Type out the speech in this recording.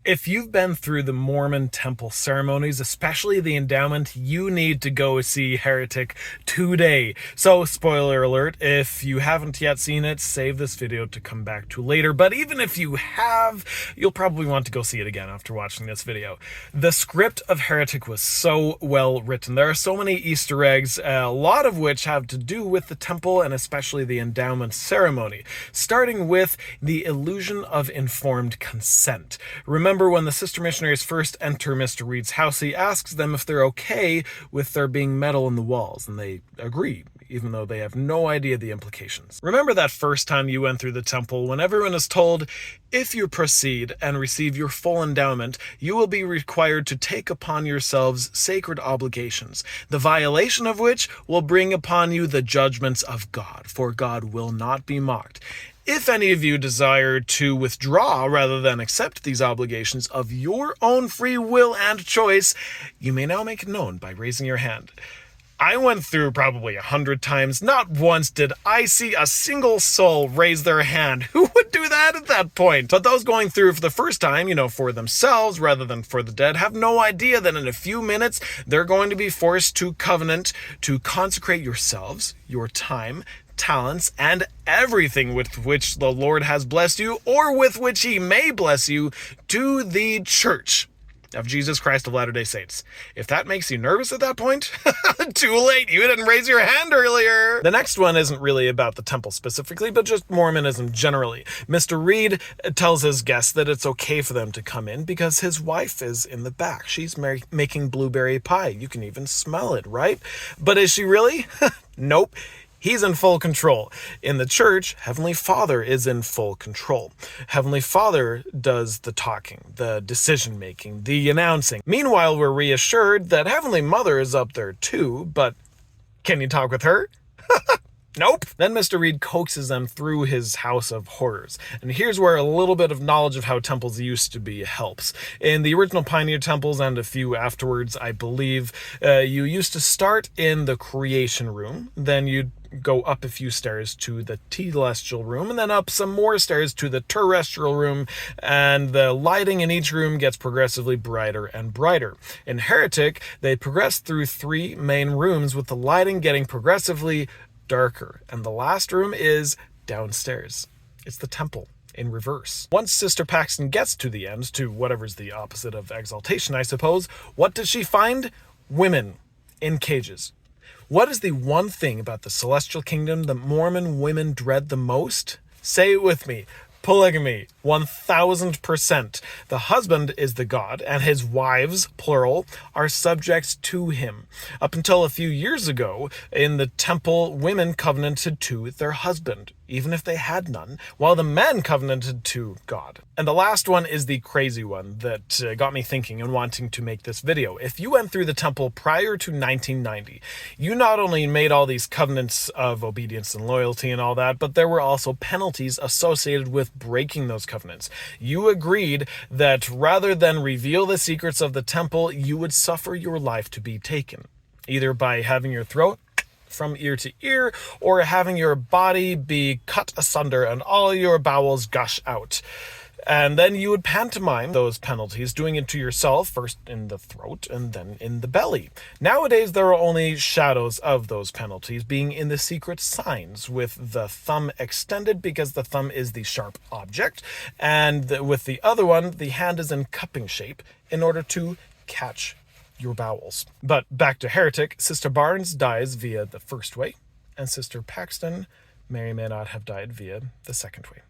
If you've been through the Mormon Temple ceremonies, especially the endowment, you need to go see Heretic today. So, spoiler alert, if you haven't yet seen it, save this video to come back to later. But even if you have, you'll probably want to go see it again after watching this video. The script of Heretic was so well written. There are so many Easter eggs, a lot of which have to do with the temple and especially the endowment ceremony, starting with the illusion of informed consent. Remember when the sister missionaries first enter Mr. Reed's house, he asks them if they're okay with there being metal in the walls, and they agree, even though they have no idea the implications. Remember that first time you went through the temple when everyone is told, if you proceed and receive your full endowment, you will be required to take upon yourselves sacred obligations, the violation of which will bring upon you the judgments of God, for God will not be mocked. If any of you desire to withdraw rather than accept these obligations of your own free will and choice, you may now make it known by raising your hand. I went through probably 100 times. Not once did I see a single soul raise their hand. Who would do that at that point? But those going through for the first time, for themselves rather than for the dead, have no idea that in a few minutes they're going to be forced to covenant to consecrate yourselves, your time, talents, and everything with which the Lord has blessed you, or with which he may bless you, to the Church of Jesus Christ of Latter-day Saints. If that makes you nervous at that point, too late, you didn't raise your hand earlier. The next one isn't really about the temple specifically, but just Mormonism generally. Mr. Reed tells his guests that it's okay for them to come in because his wife is in the back. She's making blueberry pie. You can even smell it, right? But is she really? Nope. He's in full control. In the church, Heavenly Father is in full control. Heavenly Father does the talking, the decision-making, the announcing. Meanwhile, we're reassured that Heavenly Mother is up there too, but can you talk with her? Nope. Then Mr. Reed coaxes them through his house of horrors. And here's where a little bit of knowledge of how temples used to be helps. In the original Pioneer temples and a few afterwards, I believe, you used to start in the creation room. Then you'd go up a few stairs to the telestial room, and then up some more stairs to the terrestrial room, and the lighting in each room gets progressively brighter and brighter. In Heretic, they progress through 3 main rooms, with the lighting getting progressively darker, and the last room is downstairs. It's the temple in reverse. Once Sister Paxton gets to the end, to whatever's the opposite of exaltation, I suppose, what does she find? Women in cages. What is the one thing about the celestial kingdom that Mormon women dread the most? Say it with me. Polygamy, 1000%. The husband is the god, and his wives, plural, are subjects to him. Up until a few years ago, in the temple, women covenanted to their husband, even if they had none, while the men covenanted to God. And the last one is the crazy one that got me thinking and wanting to make this video. If you went through the temple prior to 1990, you not only made all these covenants of obedience and loyalty and all that, but there were also penalties associated with breaking those covenants. You agreed that rather than reveal the secrets of the temple, you would suffer your life to be taken, either by having your throat from ear to ear, or having your body be cut asunder and all your bowels gush out. And then you would pantomime those penalties, doing it to yourself, first in the throat and then in the belly. Nowadays, there are only shadows of those penalties, being in the secret signs, with the thumb extended because the thumb is the sharp object, and with the other one, the hand is in cupping shape in order to catch your bowels. But back to Heretic, Sister Barnes dies via the first way, and Sister Paxton may or may not have died via the second way.